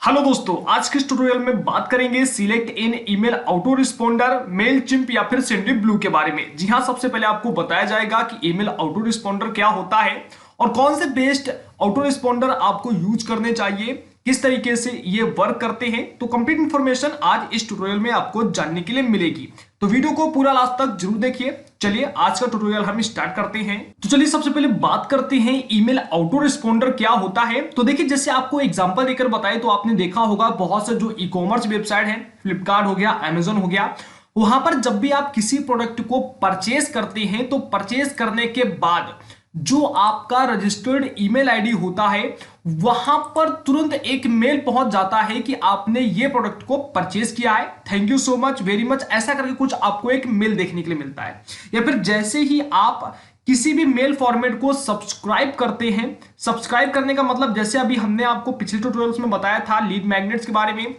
Hello दोस्तों, आज के इस ट्यूटोरियल में बात करेंगे select in email auto responder Mailchimp या फिर सेंडरब्लू के बारे में। जी हाँ, सबसे पहले आपको बताया जाएगा कि ईमेल ऑटो रिस्पॉन्डर क्या होता है और कौन से बेस्ट ऑटो रिस्पॉन्डर आपको यूज करने चाहिए, किस तरीके से ये वर्क करते हैं। तो कंप्लीट इंफॉर्मेशन आज इस ट्यूटोरियल में आपको जानने के लिए मिलेगी, तो वीडियो को पूरा लास्ट तक जरूर देखिए। चलिए आज का ट्यूटोरियल हम स्टार्ट करते हैं। तो चलिए सबसे पहले बात करते हैं ईमेल ऑटो रिस्पॉन्डर क्या होता है। तो देखिए, जैसे आपको एग्जांपल देकर बताए तो आपने देखा होगा बहुत से जो ई कॉमर्स वेबसाइट है, फ्लिपकार्ट हो गया, अमेजन हो गया, वहां पर जब भी आप किसी प्रोडक्ट को परचेज करते हैं तो परचेज करने के बाद जो आपका रजिस्टर्ड ईमेल आईडी होता है वहां पर तुरंत एक मेल पहुंच जाता है कि आपने ये प्रोडक्ट को परचेज किया है, thank you so much, very much, ऐसा करके कुछ आपको एक मेल देखने के लिए मिलता है। या फिर जैसे ही आप किसी भी मेल फॉर्मेट को सब्सक्राइब करते हैं, सब्सक्राइब करने का मतलब जैसे अभी हमने आपको पिछले ट्यूटोरियल्स में बताया था लीड मैग्नेट्स के बारे में,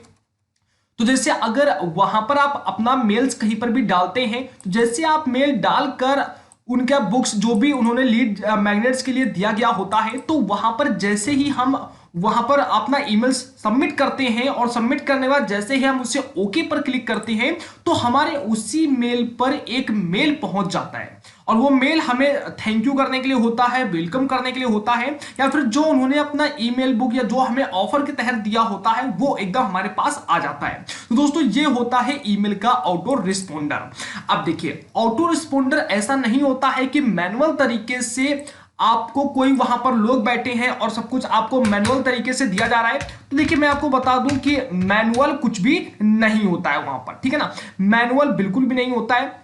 तो जैसे अगर वहां पर आप अपना मेल्स कहीं पर भी डालते हैं तो जैसे आप मेल डालकर उनका बुक्स जो भी उन्होंने लीड मैग्नेट्स के लिए दिया गया होता है, तो वहां पर जैसे ही हम वहां पर अपना ईमेल सबमिट करते हैं और सबमिट करने के बाद जैसे ही हम उसे ओके पर क्लिक करते हैं तो हमारे उसी मेल पर एक मेल पहुंच जाता है और वो मेल हमें थैंक यू करने के लिए होता है, वेलकम करने के लिए होता है, या फिर जो उन्होंने अपना ईमेल बुक या जो हमें ऑफर के तहत दिया होता है वो एकदम हमारे पास आ जाता है। तो दोस्तों ये होता है ईमेल का ऑटो रिस्पॉन्डर। अब देखिए, ऑटो रिस्पॉन्डर ऐसा नहीं होता है कि मैनुअल तरीके से आपको कोई वहां पर लोग बैठे हैं और सब कुछ आपको मैनुअल तरीके से दिया जा रहा है। तो देखिए, मैं आपको बता दूं कि मैनुअल कुछ भी नहीं होता है वहां पर, ठीक है ना, मैनुअल बिल्कुल भी नहीं होता है।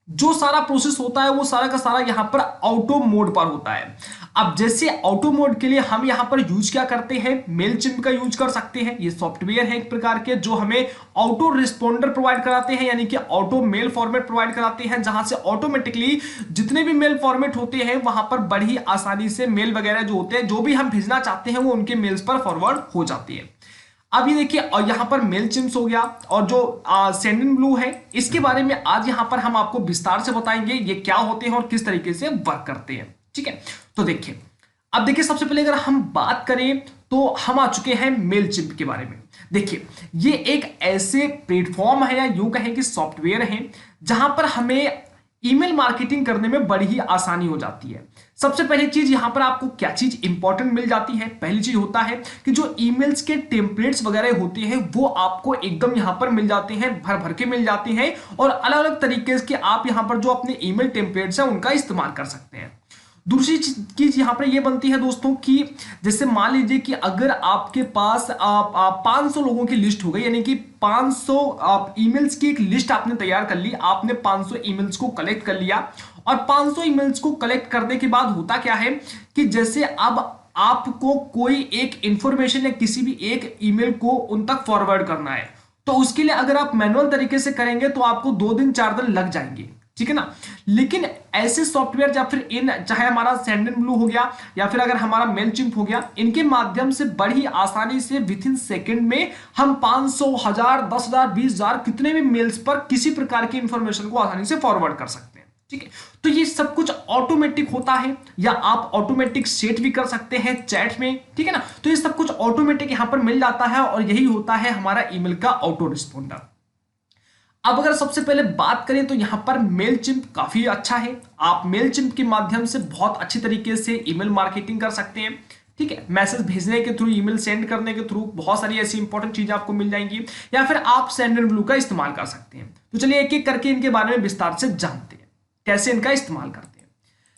जो सारा प्रोसेस होता है वो सारा का सारा यहां पर ऑटो मोड पर होता है। अब जैसे ऑटो मोड के लिए हम यहां पर यूज क्या करते हैं, मेलचिम्प का यूज कर सकते हैं। ये सॉफ्टवेयर है एक प्रकार के जो हमें ऑटो रिस्पॉन्डर प्रोवाइड कराते हैं, यानी कि ऑटो मेल फॉर्मेट प्रोवाइड कराते हैं, जहां से ऑटोमेटिकली जितने भी मेल फॉर्मेट होते हैं वहां पर बड़ी आसानी से मेल वगैरह जो होते हैं, जो भी हम भेजना चाहते हैं वो उनके मेल्स पर फॉरवर्ड हो जाती है। अब ये देखिए, और यहां पर मेलचिम्प हो गया और जो सेंडरब्लू है, इसके बारे में आज यहां पर हम आपको विस्तार से बताएंगे ये क्या होते हैं और किस तरीके से वर्क करते हैं, ठीक है। तो देखिए, अब देखिए, सबसे पहले अगर हम बात करें तो हम आ चुके हैं मेलचिम्प के बारे में। देखिए, ये एक ऐसे प्लेटफॉर्म है या यूं कहें कि सॉफ्टवेयर है जहां पर हमें ईमेल मार्केटिंग करने में बड़ी ही आसानी हो जाती है। सबसे पहली चीज यहां पर आपको क्या चीज इंपॉर्टेंट मिल जाती है, पहली चीज होता है कि जो ईमेल्स के टेम्पलेट्स वगैरह होते हैं वो आपको एकदम यहां पर मिल जाते हैं, भर भर के मिल जाते हैं और अलग अलग तरीके के आप यहां पर जो अपने ईमेल टेम्पलेट्स हैं उनका इस्तेमाल कर सकते हैं। दूसरी चीज यहां पर यह बनती है दोस्तों कि जैसे मान लीजिए कि अगर आपके पास 500 लोगों की लिस्ट हो गई, यानी कि 500 ईमेल्स की एक लिस्ट आपने तैयार कर ली, आपने 500 ईमेल्स को कलेक्ट कर लिया और 500 ईमेल्स को कलेक्ट करने के बाद होता क्या है कि जैसे अब आपको कोई एक इंफॉर्मेशन या किसी भी एक ईमेल को उन तक फॉरवर्ड करना है, तो उसके लिए अगर आप मैनुअल तरीके से करेंगे तो आपको 2 दिन 4 दिन लग जाएंगे, ठीक है ना। लेकिन ऐसे सॉफ्टवेयर या फिर चाहे हमारा सेंडरब्लू हो गया या फिर अगर हमारा मेलचिम्प हो गया, इनके माध्यम से बड़ी आसानी से विद इन सेकेंड में हम 500, 1000, 10,000, 20,000 कितने भी मेल्स पर किसी प्रकार की इंफॉर्मेशन को आसानी से फॉरवर्ड कर सकते हैं, ठीक है। तो ये सब कुछ ऑटोमेटिक होता है या आप ऑटोमेटिक सेट भी कर सकते हैं चैट में, ठीक है ना। तो ये सब कुछ ऑटोमेटिक यहां पर मिल जाता है और यही होता है हमारा ईमेल का ऑटो रिस्पॉन्डर। अब अगर सबसे पहले बात करें तो यहां पर मेलचिम्प काफी अच्छा है। आप मेलचिम्प के माध्यम से बहुत अच्छी तरीके से ईमेल मार्केटिंग कर सकते हैं, ठीक है। मैसेज भेजने के थ्रू, ईमेल सेंड करने के थ्रू बहुत सारी ऐसी इंपॉर्टेंट चीजें आपको मिल जाएंगी, या फिर आप सेंडरब्लू का इस्तेमाल कर सकते हैं। तो चलिए एक एक करके इनके बारे में विस्तार से जानते हैं कैसे इनका इस्तेमाल करते हैं।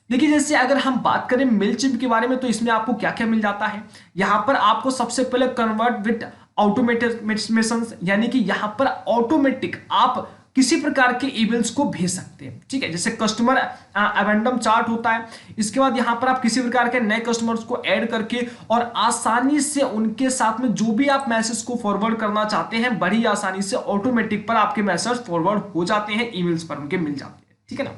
देखिए, जैसे अगर हम बात करें मेलचिम्प के बारे में तो इसमें आपको क्या क्या मिल जाता है। यहां पर आपको सबसे पहले कन्वर्ट विद ऑटोमेशन, यानी कि यहां पर ऑटोमेटिक आप किसी प्रकार के ईमेल्स को भेज सकते हैं, ठीक है। जैसे कस्टमर अवेंडम चार्ट होता है, इसके बाद यहां पर आप किसी प्रकार के नए कस्टमर्स को ऐड करके और आसानी से उनके साथ में जो भी आप मैसेज को फॉरवर्ड करना चाहते हैं बड़ी आसानी से ऑटोमेटिक पर आपके मैसेज फॉरवर्ड हो जाते हैं, ईमेल्स पर उनके मिल जाते हैं, ठीक है ना।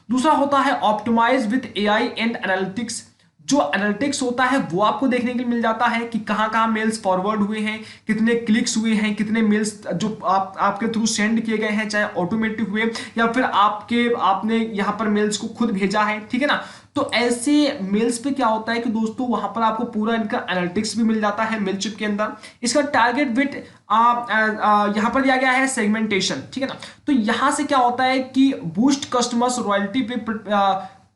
दूसरा होता है optimise with AI and analytics. जो एनालिटिक्स होता है वो आपको देखने के लिए मिल जाता है कि कहां कहां मेल्स फॉरवर्ड हुए हैं, कितने क्लिक्स हुए हैं, कितने मेल्स जो आपके थ्रू सेंड किए गए हैं, चाहे ऑटोमेटिक हुए या फिर आपने यहां पर मेल्स को खुद भेजा है, ठीक है ना। तो ऐसे मेल्स पे क्या होता है कि दोस्तों वहां पर आपको पूरा इनका एनालिटिक्स भी मिल जाता है मेलचिप के अंदर। इसका टारगेट विथ यहां पर दिया गया है सेगमेंटेशन, ठीक है ना। तो यहां से क्या होता है कि बूस्ट कस्टमर्स रॉयल्टी पे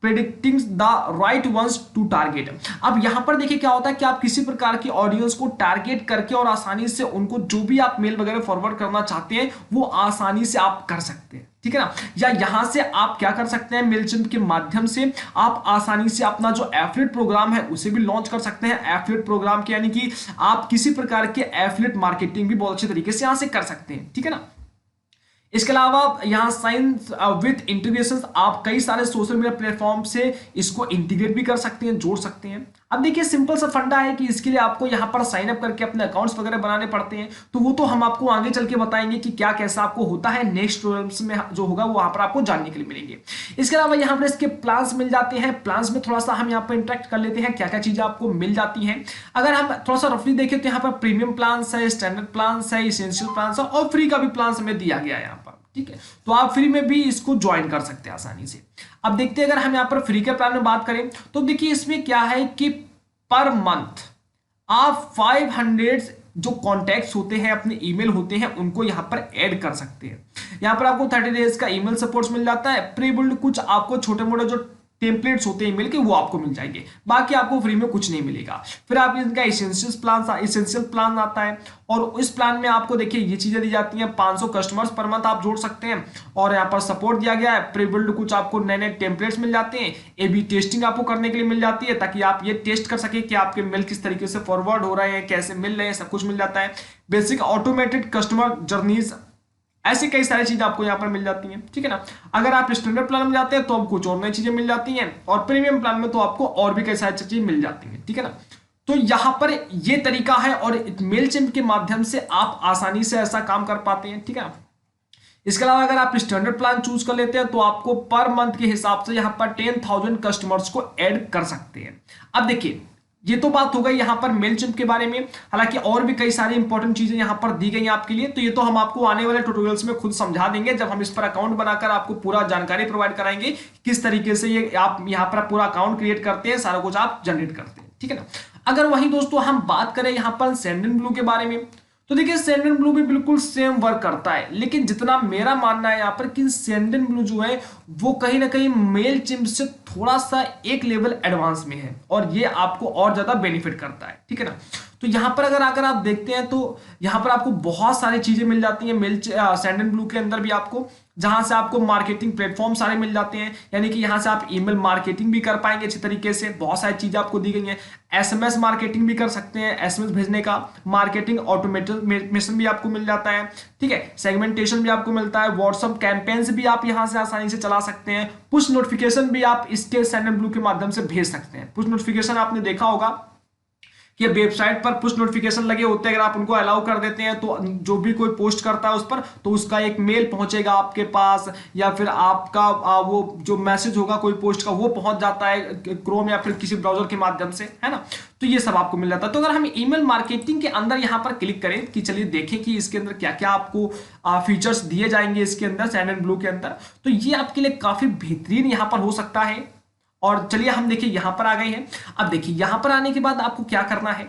predicting the right ones to target. अब यहां पर देखिए क्या होता है कि आप किसी प्रकार की ऑडियंस को टारगेट करके और आसानी से उनको जो भी आप मेल वगैरह फॉरवर्ड करना चाहते हैं वो आसानी से आप कर सकते हैं, ठीक है ना। या यहां से आप क्या कर सकते हैं, मेलचिम्प के माध्यम से आप आसानी से अपना जो एफिलिएट प्रोग्राम है उसे भी लॉन्च कर सकते हैं। एफिलिएट प्रोग्राम के यानी कि आप किसी प्रकार के एफिलिएट मार्केटिंग भी बहुत अच्छे तरीके से यहां से कर सकते हैं, ठीक है ना। इसके अलावा यहाँ साइन विथ इंटीग्रेशन, आप कई सारे सोशल मीडिया प्लेटफॉर्म से इसको इंटीग्रेट भी कर सकते हैं, जोड़ सकते हैं। अब देखिए सिंपल सा फंडा है कि इसके लिए आपको यहाँ पर साइन अप करके अपने अकाउंट्स वगैरह बनाने पड़ते हैं, तो वो तो हम आपको आगे चल के बताएंगे कि क्या कैसा आपको होता है। नेक्स्ट ट्यूटोरियल्स में जो होगा वो वहां पर आपको जानने के लिए मिलेंगे। इसके अलावा यहाँ पर इसके प्लान्स मिल जाते हैं। प्लान्स में थोड़ा सा हम यहाँ पर इंटरेक्ट कर लेते हैं, क्या क्या चीजें आपको मिल जाती हैं। अगर हम थोड़ा सा रफली देखें तो यहाँ पर प्रीमियम प्लान्स है, स्टैंडर्ड प्लान्स है, इसेंशियल प्लान्स है और फ्री का भी प्लान्स हमें दिया गया है यहाँ पर, ठीक है। तो आप फ्री में भी इसको ज्वाइन कर सकते हैं आसानी से। अब देखते हैं अगर हम यहाँ पर फ्री के प्लान में बात करें तो देखिए इसमें क्या है कि पर मंथ आप 500 जो कॉन्टैक्ट्स होते हैं, अपने ईमेल होते हैं, उनको यहाँ पर ऐड कर सकते हैं। यहाँ पर आपको 30 डेज का ईमेल सपोर्ट्स मिल जाता है। प्री बिल्ड कुछ आपको छोटे मोटे जो टेम्पलेट्स होते हैं ईमेल के वो आपको मिल जाएंगे, बाकी आपको फ्री में कुछ नहीं मिलेगा। फिर आप इनका इसेंशियल प्लान आता है और इस प्लान में आपको देखिए ये चीजें दी जाती हैं। 500 कस्टमर्स पर मंथ आप जोड़ सकते हैं और यहाँ पर सपोर्ट दिया गया है। प्री बिल्ड कुछ आपको नए नए टेम्पलेट्स मिल जाते हैं। एबी टेस्टिंग आपको करने के लिए मिल जाती है ताकि आप ये टेस्ट कर सके कि आपके मेल किस तरीके से फॉरवर्ड हो रहे हैं, कैसे मिल रहे हैं, सब कुछ मिल जाता है। बेसिक ऑटोमेटेड कस्टमर जर्नीज, ऐसी कई सारी चीजें आपको यहाँ पर मिल जाती हैं, ठीक है ना। अगर आप स्टैंडर्ड प्लान में जाते हैं तो आपको कुछ और नई चीजें मिल जाती हैं और प्रीमियम प्लान में तो आपको और भी कई सारी चीजें मिल जाती हैं, ठीक है ना। तो यहाँ पर ये तरीका है और मेलचिम्प के माध्यम से आप आसानी से ऐसा काम कर पाते हैं, ठीक है ना। इसके अलावा अगर आप स्टैंडर्ड प्लान चूज कर लेते हैं तो आपको पर मंथ के हिसाब से यहाँ पर 10,000 कस्टमर्स को ऐड कर सकते हैं। अब देखिए ये तो बात हो गई यहाँ पर मेलचिम्प के बारे में, हालांकि और भी कई सारी इंपॉर्टेंट चीजें यहाँ पर दी गई हैं आपके लिए। तो ये तो हम आपको आने वाले ट्यूटोरियल्स में खुद समझा देंगे जब हम इस पर अकाउंट बनाकर आपको पूरा जानकारी प्रोवाइड कराएंगे किस तरीके से ये आप यहाँ पर पूरा अकाउंट क्रिएट करते हैं, सारा कुछ आप जनरेट करते हैं, ठीक है ना। अगर वहीं दोस्तों हम बात करें यहाँ पर सेंडनब्लू के बारे में तो देखिए सेंडनब्लू भी बिल्कुल सेम वर्क करता है, लेकिन जितना मेरा मानना है यहाँ पर कि सेंडनब्लू जो है वो कहीं ना कहीं मेलचिम्प से थोड़ा सा एक लेवल एडवांस में है और ये आपको और ज्यादा बेनिफिट करता है, ठीक है ना। तो यहाँ पर अगर आप देखते हैं तो यहाँ पर आपको बहुत सारी चीजें मिल जाती हैं सेंडनब्लू के अंदर भी आपको, जहां से आपको मार्केटिंग प्लेटफॉर्म सारे मिल जाते हैं। यानी कि यहां से आप ईमेल मार्केटिंग भी कर पाएंगे अच्छी तरीके से, बहुत सारी चीजें आपको दी गई हैं। एसएमएस मार्केटिंग भी कर सकते हैं, एसएमएस भेजने का मार्केटिंग ऑटोमेशन भी आपको मिल जाता है, ठीक है। सेगमेंटेशन भी आपको मिलता है। व्हाट्सएप कैंपेन्स भी आप यहां से आसानी से चला सकते हैं। पुश नोटिफिकेशन भी आप इसके सेंडनब्लू के माध्यम से भेज सकते हैं। पुश नोटिफिकेशन आपने देखा होगा कि वेबसाइट पर पुश नोटिफिकेशन लगे होते हैं, अगर आप उनको अलाउ कर देते हैं तो जो भी कोई पोस्ट करता है उस पर तो उसका एक मेल पहुंचेगा आपके पास, या फिर आपका वो जो मैसेज होगा कोई पोस्ट का वो पहुंच जाता है क्रोम या फिर किसी ब्राउजर के माध्यम से, है ना। तो ये सब आपको मिल जाता है। तो अगर हम ईमेल मार्केटिंग के अंदर यहाँ पर क्लिक करें कि चलिए देखें कि इसके अंदर क्या क्या आपको फीचर्स दिए जाएंगे इसके अंदर सेंडनब्लू के अंदर, तो ये आपके लिए काफी बेहतरीन यहाँ पर हो सकता है। और चलिए हम देखिए यहां पर आ गए हैं। अब देखिए यहां पर आने के बाद आपको क्या करना है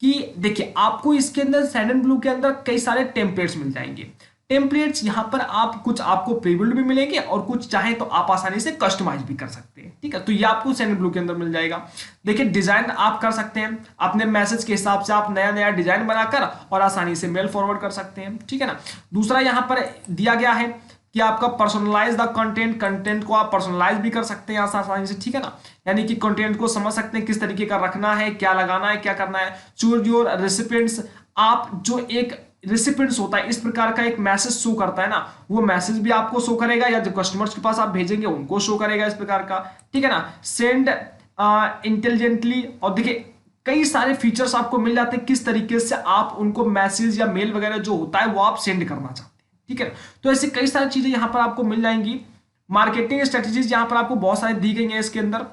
कि देखिए आपको इसके अंदर सेंडनब्लू के अंदर कई सारे टेम्पलेट्स मिल जाएंगे। टेम्पलेट्स यहां पर आप कुछ आपको प्रीबिल्ड भी मिलेंगे और कुछ चाहे तो आप आसानी से कस्टमाइज भी कर सकते हैं, ठीक है। तो ये आपको सेंडनब्लू के अंदर मिल जाएगा। देखिए डिजाइन आप कर सकते हैं अपने मैसेज के हिसाब से, आप नया नया डिजाइन बनाकर और आसानी से मेल फॉरवर्ड कर सकते हैं, ठीक है ना। दूसरा यहां पर दिया गया है कि आपका पर्सनलाइज द कंटेंट को आप पर्सनलाइज भी कर सकते हैं आसानी से, ठीक है ना। यानी कि कंटेंट को समझ सकते हैं किस तरीके का रखना है, क्या लगाना है, क्या करना है। चूज योर रेसिपिएंट्स, आप जो एक रेसिपिएंट्स होता है इस प्रकार का एक मैसेज शो करता है ना, वो मैसेज भी आपको शो करेगा या जो कस्टमर्स के पास आप भेजेंगे उनको शो करेगा इस प्रकार का, ठीक है ना। सेंड इंटेलिजेंटली, और देखिए कई सारे फीचर्स आपको मिल जाते हैं किस तरीके से आप उनको मैसेज या मेल वगैरह जो होता है वो आप सेंड करना चाहते हैं, ठीक है। तो ऐसी कई सारी चीजें यहां पर आपको मिल जाएंगी। मार्केटिंग स्ट्रेटजीज यहां पर आपको बहुत सारी दी गई हैं इसके अंदर।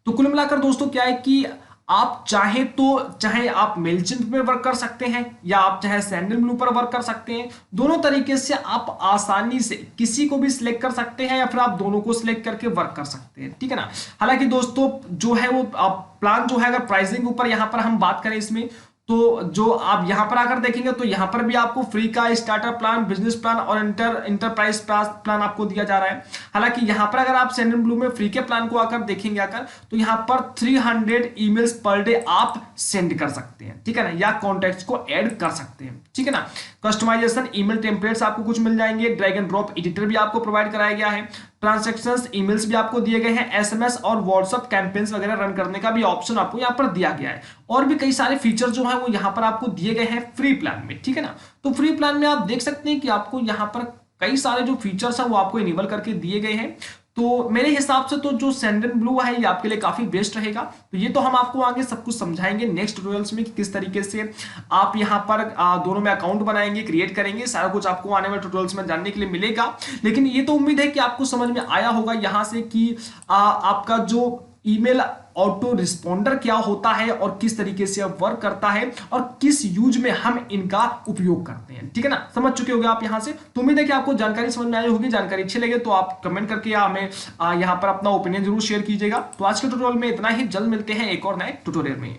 तो कुल मिलाकर दोस्तों क्या है कि आप चाहे आप मेलचिम्प में वर्क कर सकते हैं या आप चाहे सेंडलब्लू पर वर्क कर सकते हैं। दोनों तरीके से आप आसानी से किसी को भी सिलेक्ट कर सकते हैं या फिर आप दोनों को सिलेक्ट करके वर्क कर सकते हैं, ठीक है ना। हालांकि दोस्तों जो है वो प्लान जो है, अगर प्राइसिंग ऊपर यहां पर हम बात करें इसमें, तो जो आप यहां पर आकर देखेंगे तो यहां पर भी आपको फ्री का स्टार्टर प्लान, बिजनेस प्लान और इंटरप्राइज प्लान आपको दिया जा रहा है। हालांकि यहां पर अगर आप सेंडलब्लू में फ्री के प्लान को आकर देखेंगे आकर, तो यहां पर 300 ईमेल्स पर डे आप सेंड कर सकते हैं, ठीक है ना, या कॉन्टैक्ट्स को ऐड कर सकते हैं, ठीक है ना। कस्टमाइजेशन ईमेल टेम्पलेट्स आपको कुछ मिल जाएंगे, ड्रैग एंड ड्रॉप एडिटर भी आपको प्रोवाइड कराया गया है, ट्रांजैक्शंस ईमेल्स भी आपको दिए गए हैं, एसएमएस और व्हाट्सएप कैंपेन्स वगैरह रन करने का भी ऑप्शन आपको यहाँ पर दिया गया है, और भी कई सारे फीचर जो है वो यहाँ पर आपको दिए गए हैं फ्री प्लान में, ठीक है ना। तो फ्री प्लान में आप देख सकते हैं कि आपको यहाँ पर कई सारे जो फीचर्स हैं वो आपको इनेबल करके दिए गए हैं। तो मेरे हिसाब से तो जो सेंडलब्लू है ये आपके लिए काफी बेस्ट रहेगा। तो ये तो हम आपको आगे सब कुछ समझाएंगे नेक्स्ट ट्यूटोरियल्स में कि किस तरीके से आप यहाँ पर दोनों में अकाउंट बनाएंगे, क्रिएट करेंगे, सारा कुछ आपको आने वाले ट्यूटोरियल्स में जानने के लिए मिलेगा। लेकिन ये तो उम्मीद है कि आपको समझ में आया होगा यहाँ से कि आपका जो ईमेल ऑटो रिस्पॉन्डर क्या होता है और किस तरीके से वर्क करता है और किस यूज में हम इनका उपयोग करते हैं, ठीक है ना। समझ चुके होंगे आप यहां से। तो उम्मीद है कि आपको जानकारी समझ में आई होगी। जानकारी अच्छी लगे तो आप कमेंट करके हमें यहां पर अपना ओपिनियन जरूर शेयर कीजिएगा। तो आज के ट्यूटोरियल में इतना ही, जल्द मिलते हैं एक और नए ट्यूटोरियल में।